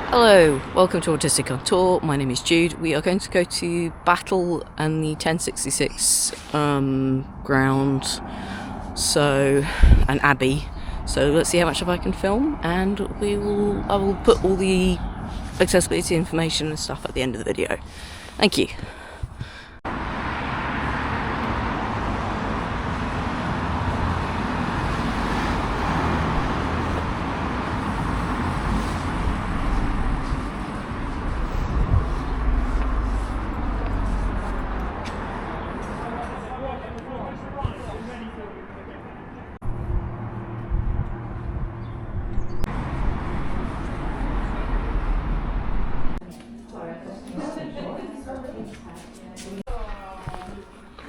Hello, welcome to Autistic on Tour. My name is Jude. We are going to go to Battle and the 1066 ground, and Abbey. So let's see how much of I can film, and I will put all the accessibility information and stuff at the end of the video. Thank you.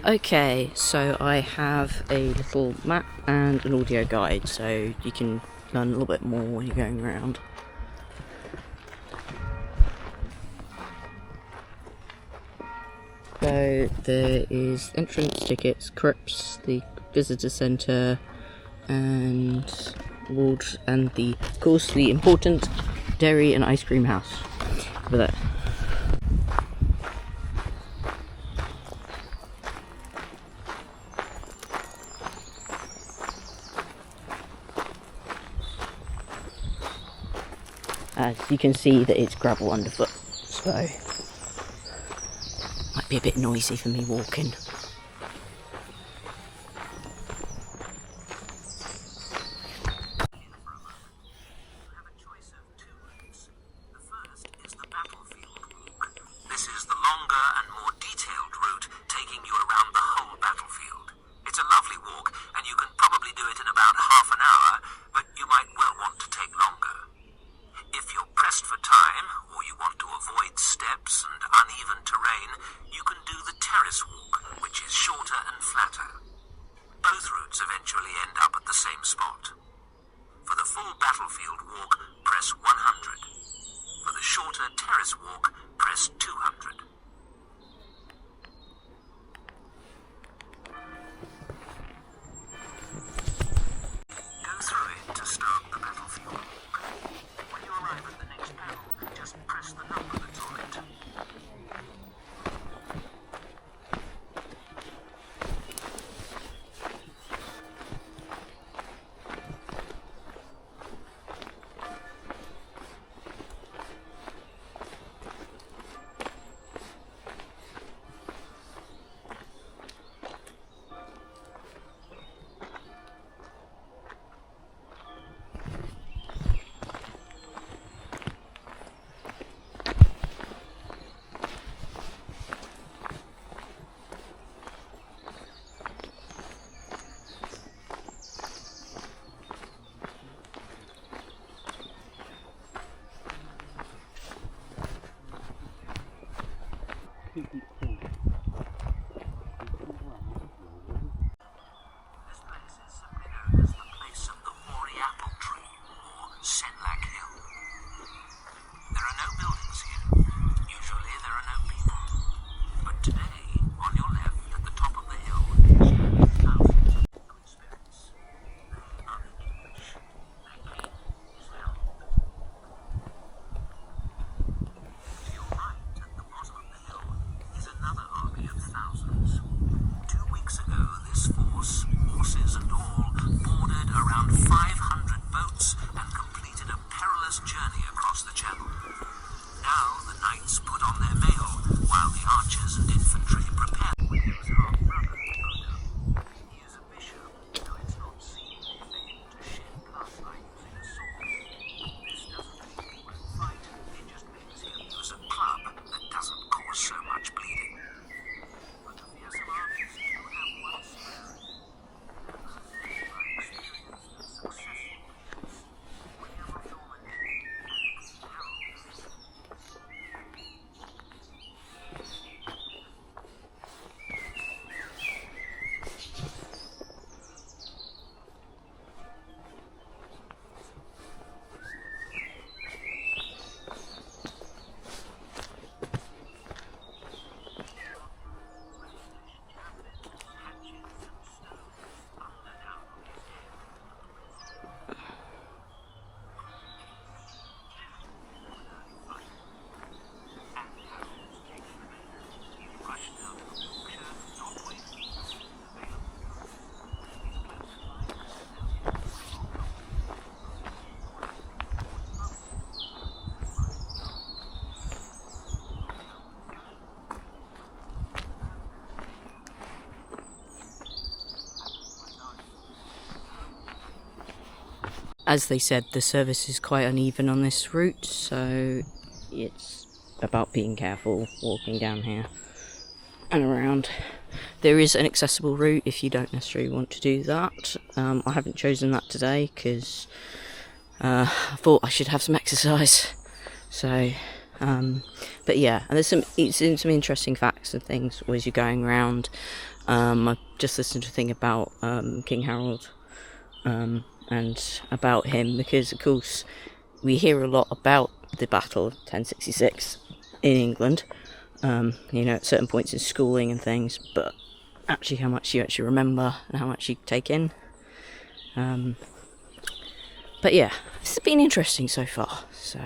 Okay, so I have a little map and an audio guide, so you can learn a little bit more when you're going around. So there is entrance tickets, crypts, the visitor centre, and of course the important dairy and ice cream house over there. As you can see that it's gravel underfoot, so might be a bit noisy for me walking. This is the longer and more detailed route, taking you around the whole battlefield. It's a lovely walk, and you can probably do it in about half an hour, but you might well want to take longer. If you're pressed for time, or you want to avoid steps and uneven terrain, you can do the terrace walk, as they said, the service is quite uneven on this route, so it's about being careful walking down here and around. There is an accessible route if you don't necessarily want to do that. I haven't chosen that today because I thought I should have some exercise. So, but yeah, and there's some interesting facts and things as you're going around. I've just listened to a thing about King Harold and about him, because of course we hear a lot about the Battle of 1066 in England, at certain points in schooling and things, but actually how much you actually remember and how much you take in. But yeah, this has been interesting so far, so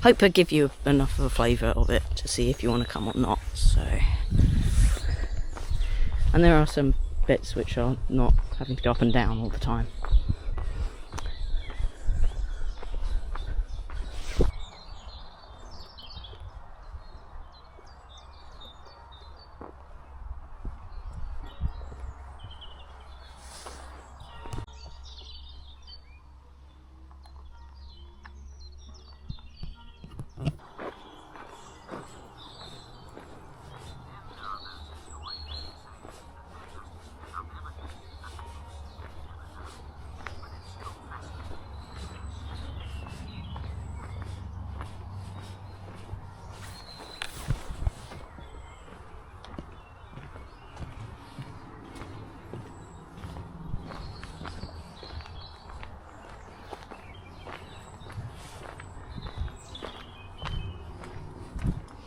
hope I give you enough of a flavour of it to see if you want to come or not. So, and there are some bits which are not having to go up and down all the time.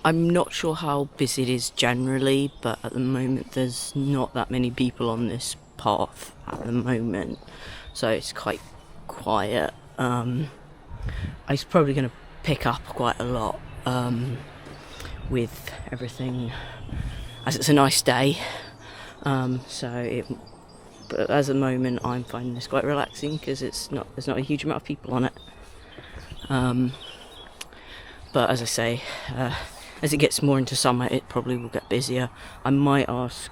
I'm not sure how busy it is generally, but at the moment there's not that many people on this path at the moment, so it's quite quiet. It's probably going to pick up quite a lot with everything, as it's a nice day. But as a moment I'm finding this quite relaxing because there's not a huge amount of people on it. But as I say, as it gets more into summer, it probably will get busier. I might ask.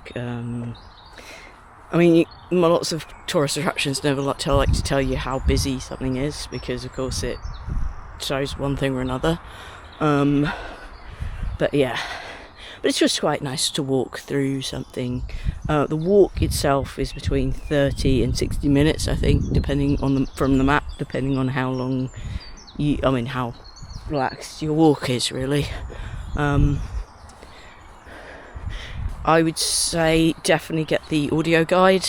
Lots of tourist attractions never like to tell you how busy something is, because of course it shows one thing or another. But yeah, but it's just quite nice to walk through something. The walk itself is between 30 and 60 minutes, I think, depending from the map, depending on how long how relaxed your walk is, really. I would say definitely get the audio guide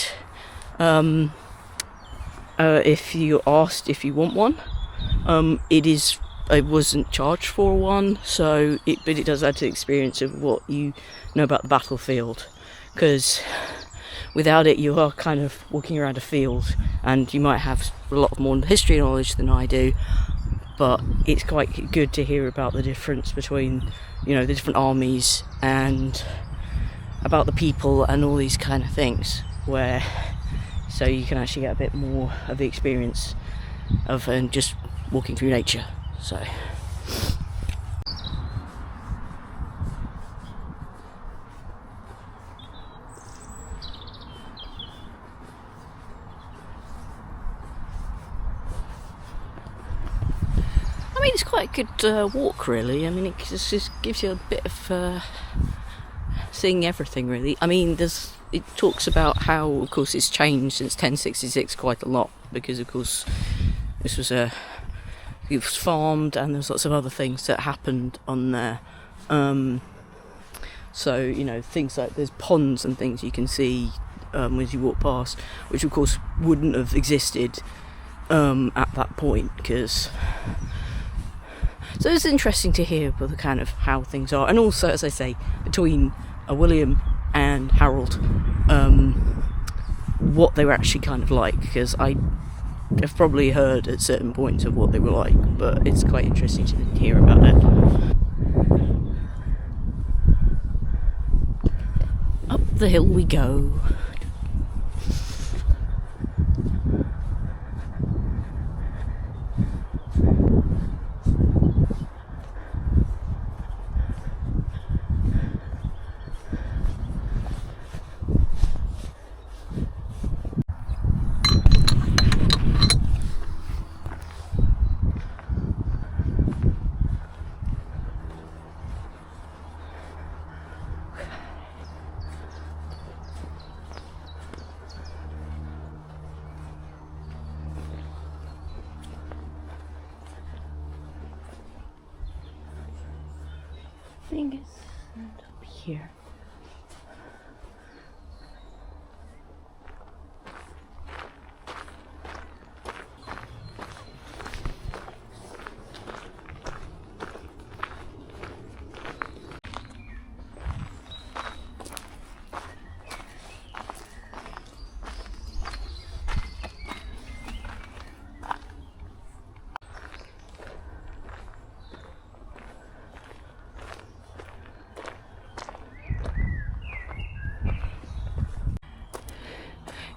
if you're asked if you want one. I wasn't charged for one, but it does add to the experience of what you know about the battlefield, because without it you are kind of walking around a field and you might have a lot more history knowledge than I do, but it's quite good to hear about the difference between the different armies and about the people and all these kind of things, so you can actually get a bit more of the experience of just walking through nature. So it's quite a good walk, really. It just gives you a bit of seeing everything, really. It talks about how, of course, it's changed since 1066 quite a lot, because, of course, it was farmed and there's lots of other things that happened on there. So, things like there's ponds and things you can see as you walk past, which, of course, wouldn't have existed at that point, because... So it's interesting to hear about the kind of how things are, and also, as I say, between William and Harold, what they were actually kind of like, because I have probably heard at certain points of what they were like, but it's quite interesting to hear about it. Up the hill we go. think it's up here.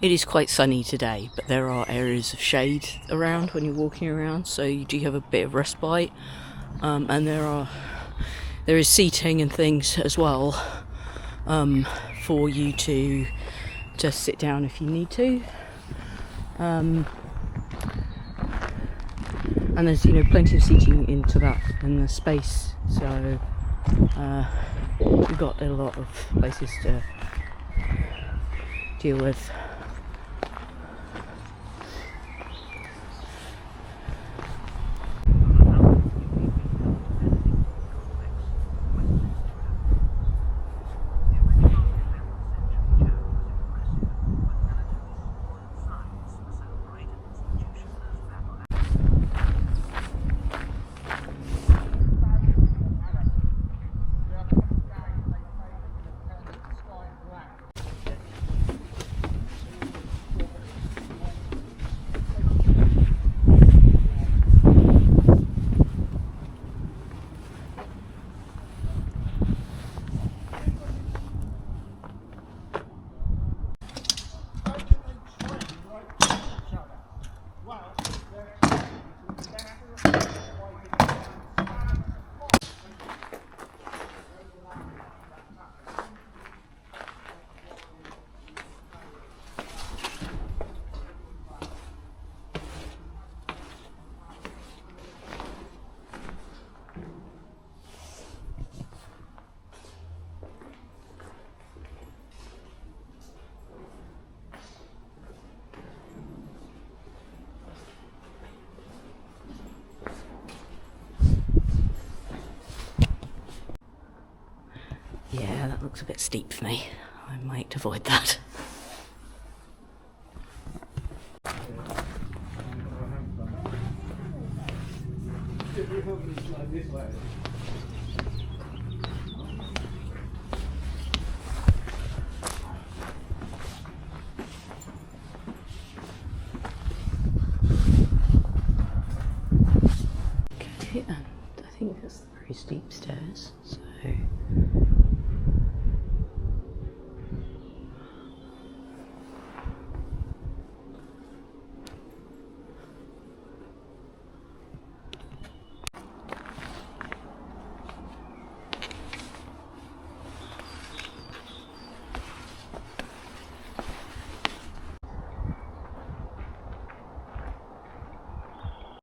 It is quite sunny today, but there are areas of shade around when you're walking around, so you do have a bit of respite. And there is seating and things as well for you to just sit down if you need to. And there's plenty of seating into the space, so we've got a lot of places to deal with. Yeah, that looks a bit steep for me. I might avoid that. Okay, and I think that's very steep stairs, so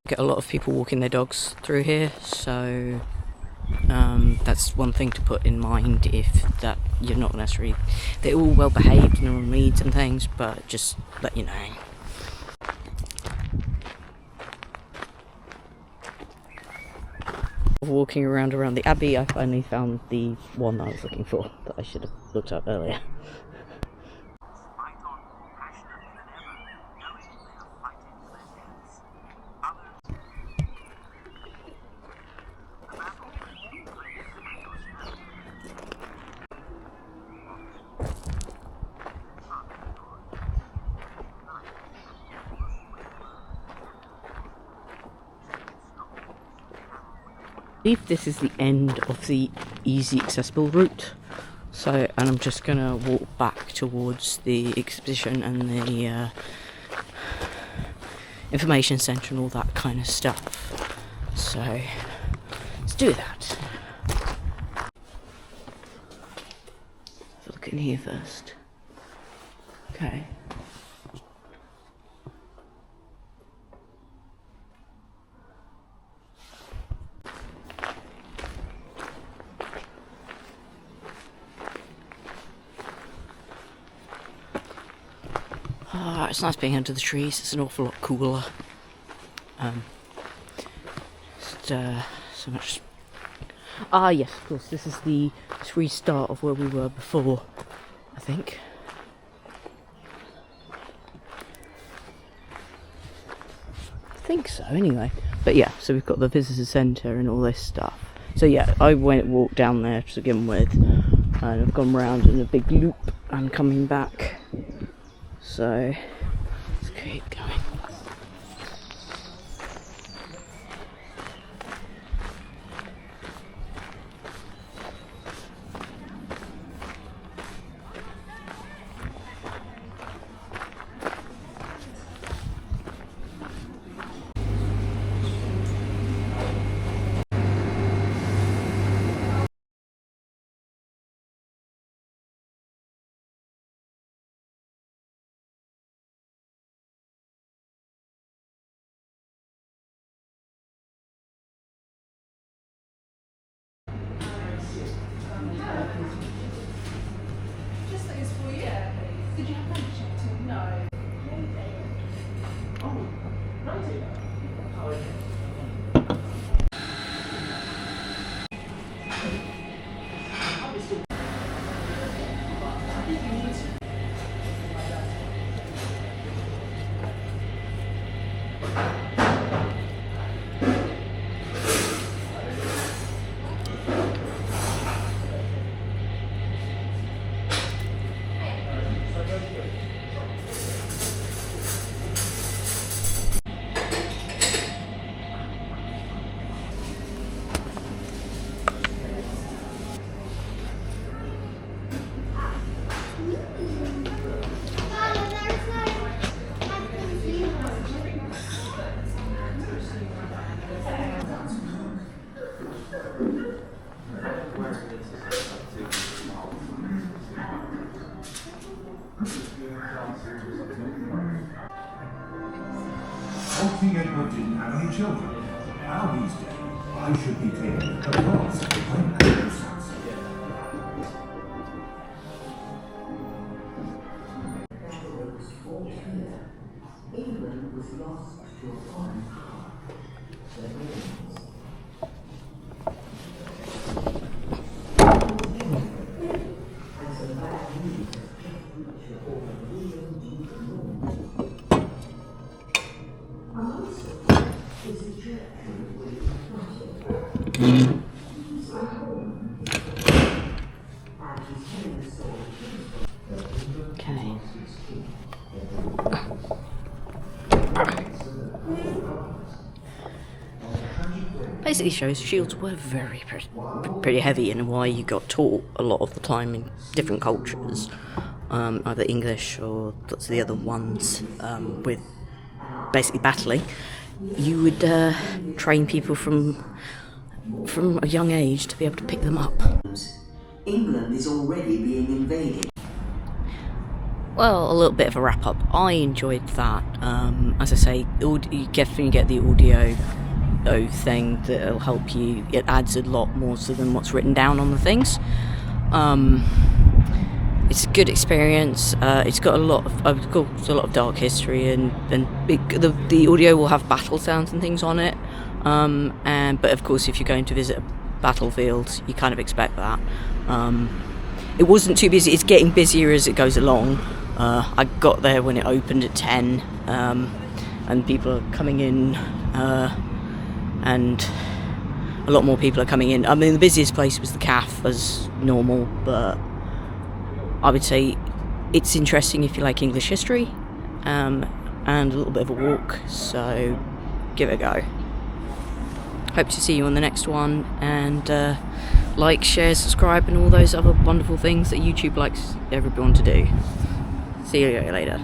get a lot of people walking their dogs through here, so that's one thing to put in mind, if that you're not necessarily, they're all well behaved and they're on leads and things, but just let you know. Walking around the Abbey, I finally found the one that I was looking for, that I should have looked up earlier. I believe this is the end of the easy accessible route, so, and I'm just gonna walk back towards the exhibition and the information centre and all that kind of stuff, so let's do that. Let's look in here first. Okay. It's nice being under the trees. It's an awful lot cooler. Just so much Ah, yes, of course. This is the restart of where we were before, I think. I think so, anyway. But yeah, so we've got the visitor centre and all this stuff. So yeah, I walked down there to begin with, and I've gone round in a big loop and coming back. So let's keep going. Talking Edward didn't have any children. Now he's dead. I should be taken across when Edward's England was lost to a foreign power. Okay. Basically shows shields were pretty heavy, and why you got taught a lot of the time in different cultures, either English or lots of the other ones, with basically battling. You would train people from a young age to be able to pick them up. England is already being invaded. Well, a little bit of a wrap up. I enjoyed that. As I say, you definitely get the audio thing that'll help you. It adds a lot more to than what's written down on the things. It's a good experience. It's got a lot of dark history, and the audio will have battle sounds and things on it. But of course, if you're going to visit a battlefield, you kind of expect that. It wasn't too busy. It's getting busier as it goes along. I got there when it opened at 10, and people are coming in, and a lot more people are coming in. I mean, the busiest place was the CAF as normal, but I would say it's interesting if you like English history, and a little bit of a walk, so give it a go. Hope to see you on the next one, and like, share, subscribe, and all those other wonderful things that YouTube likes everyone to do. See you later.